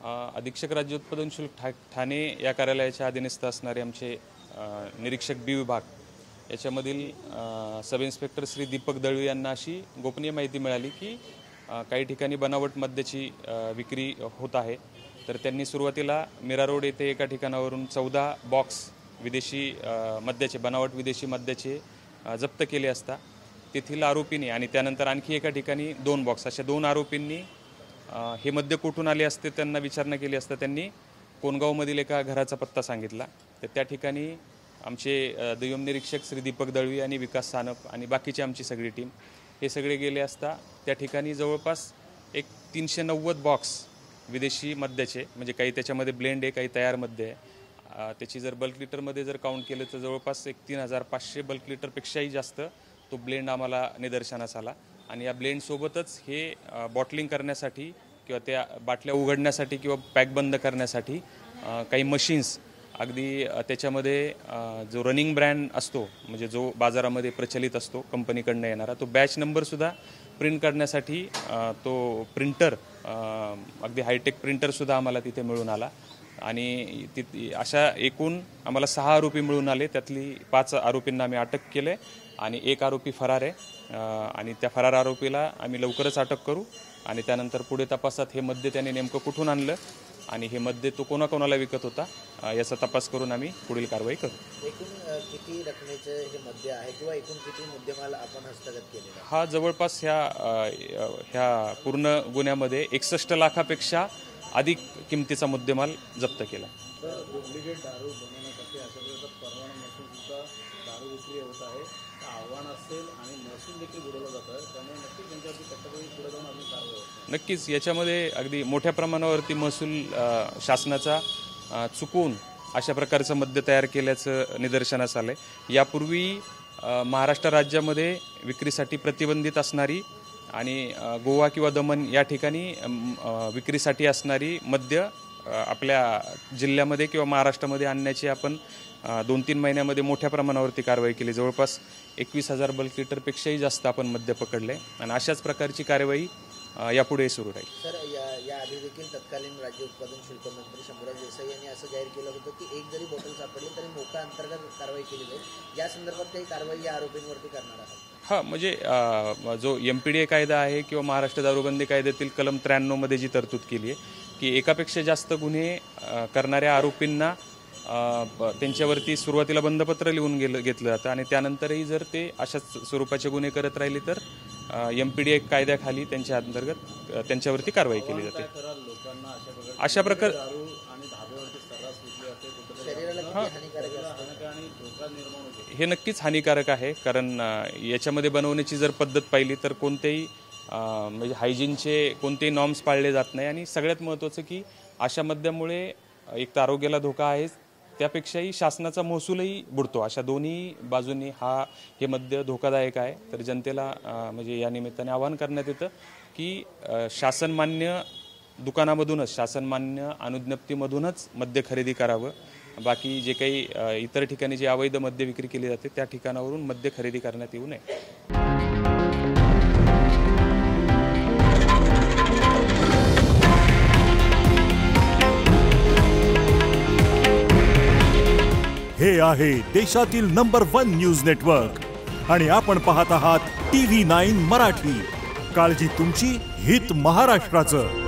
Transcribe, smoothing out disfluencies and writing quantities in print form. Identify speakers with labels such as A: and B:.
A: अधीक्षक राज्य उत्पादन शुल्क ठाणे या कार्यालयाच्या अधीनस्थ असणारे आमचे निरीक्षक बी विभाग याच्यामधील सब इन्स्पेक्टर श्री दीपक दळवी यांना अशी गोपनीय माहिती मिळाली की काही ठिकाणी बनावट मद्याची विक्री होत आहे। तर त्यांनी सुरुवातीला मीरा रोड येथे एका ठिकाणावरून 14 बॉक्स विदेशी मद्याचे बनावट विदेशी मद्याचे जप्त केले असता तेथील आरोपींनी आणि त्यानंतर आणखी एका ठिकाणी 2 बॉक्स अशा 2 आरोपींनी हे मद्य कुठून आले असते त्यांना विचारणा केली असता त्यांनी कोणगावमधील एका घराचा पत्ता सांगितला। तर त्या ठिकाणी आमचे दुय्यम निरीक्षक श्री दीपक दळवी आणि विकास सानप आणि बाकीची आमची सगळी टीम हे सगळे गेले असता त्या ठिकाणी जवळपास एक 390 बॉक्स विदेशी मद्याचे म्हणजे काही त्याच्यामध्ये ब्लेंड आहे काही तयार मद्य आहे त्याची जर बल्क लिटरमध्ये जर काउंट केलं तर जवळपास एक 3500 बल्क लिटरपेक्षाही जास्त तो ब्लेंड आम्हाला निदर्शनास आला। आणि या ब्लेंडसोबतच हे बॉटलिंग करण्यासाठी किंवा त्या बाटल्या उघडण्यासाठी किंवा पॅक बंद करण्यासाठी काही मशीन्स अगदी त्याच्यामध्ये जो रनिंग ब्रँड असतो म्हणजे जो बाजारामध्ये प्रचलित असतो कंपनीकडनं येणारा तो बॅच नंबरसुद्धा प्रिंट करण्यासाठी तो प्रिंटर अगदी हायटेक प्रिंटरसुद्धा आम्हाला तिथे मिळून आला। आणि अशा एकूण आम्हाला 6 आरोपी मिळून आले। त्यातली 5 आरोपींना आम्ही अटक केले आणि 1 आरोपी फरार आहे आणि त्या फरार आरोपीला आम्ही लवकरच अटक करू आणि त्यानंतर पुढे तपासात हे मद्य त्याने नेमकं कुठून आणलं आणि हे मद्य तो कोणाकोणाला विकत होता याचा तपास करून आम्ही पुढील कारवाई करू।
B: एकूण किती रकमेचे हे मद्य आहे किंवा एकूण किती मुद्देमाल आपण हस्तगत केलेला?
A: हा जवळपास ह्या पूर्ण गुन्ह्यामध्ये 61 लाखापेक्षा अधिक किमतीचा मुद्देमाल जप्त केला।
C: तर डुप्लिकेट दारू बनवण्यासाठी अशा प्रकारचा परवाना नसून सुद्धा दारू विक्री होत आहे आव्हान असेल आणि महसूल देखील बुडवला जात आहे त्यामुळे नक्कीच त्यांच्यावरती कटकटी पुढे जाऊन आम्ही कारवाई होतो।
A: नक्कीच याच्यामध्ये अगदी मोठ्या प्रमाणावरती महसूल शासनाचा चुकून अशा प्रकारचं मद्य तयार केल्याचं निदर्शनास आलंय। यापूर्वी महाराष्ट्र राज्यामध्ये विक्रीसाठी प्रतिबंधित असणारी आणि गोवा किंवा दमन या ठिकाणी विक्रीसाठी असणारी मद्य आपल्या जिल्ह्यामध्ये किंवा महाराष्ट्रामध्ये आणण्याची आपण 2-3 महिन्यामध्ये मोठ्या प्रमाणावरती कारवाई केली। जवळपास 21,000 बल्क लिटरपेक्षाही जास्त आपण मद्य पकडले आणि अशाच प्रकारची कारवाई यापुढे सुरू राहील।
B: सर या आधी देखील तत्कालीन राज्य उत्पादन शुल्क मंत्री शंभूराज देसाई यांनी असं जाहीर केलं होतं की एक जरी बॉटल सापडली तरी मोका अंतर्गत कारवाई केली जाईल। या संदर्भात काही कारवाई या आरोपींवरती करणार आहात?
A: हां, म्हणजे जो MPDA कायदा आहे किंवा महाराष्ट्र दारूबंदी कायद्यातील कलम 93 मध्ये जी तरतूद केली आहे की एकापेक्षा जास्त गुन्हे करणाऱ्या आरोपींना त्यांच्यावरती सुरुवातीला बंधपत्र लिहून घेतलं जातं आणि त्यानंतरही जर ते अशाच स्वरूपाचे गुन्हे करत राहिले तर MPDA कायद्याखाली त्यांच्या अंतर्गत त्यांच्यावरती कारवाई केली जाते। अशा प्रकार हे नक्कीच हानिकारक आहे कारण याच्यामध्ये बनवण्याची जर पद्धत पाहिली तर कोणतेही म्हणजे हायजीनचे कोणतेही नॉर्म्स पाळले जात नाही आणि सगळ्यात महत्त्वाचं की अशा मद्यामुळे एक तर आरोग्याला धोका आहे त्यापेक्षाही शासनाचा महसूलही बुडतो। अशा दोन्ही बाजूंनी हे मद्य धोकादायक आहे। तर जनतेला म्हणजे या निमित्ताने आवाहन करण्यात येतं की शासनमान्य दुकानामधूनच शासनमान्य अनुज्ञप्तीमधूनच मद्य खरेदी करावं। बाकी जे काही इतर ठिकाणी जे अवैध मद्य विक्री केली जाते त्या ठिकाणावरून मद्य खरेदी करण्यात येऊ नये।
D: हे आहे देशातील नंबर 1 न्यूज नेटवर्क आणि आपण पाहत आहात TV9 मराठी। काळजी तुमची, हित महाराष्ट्राचं।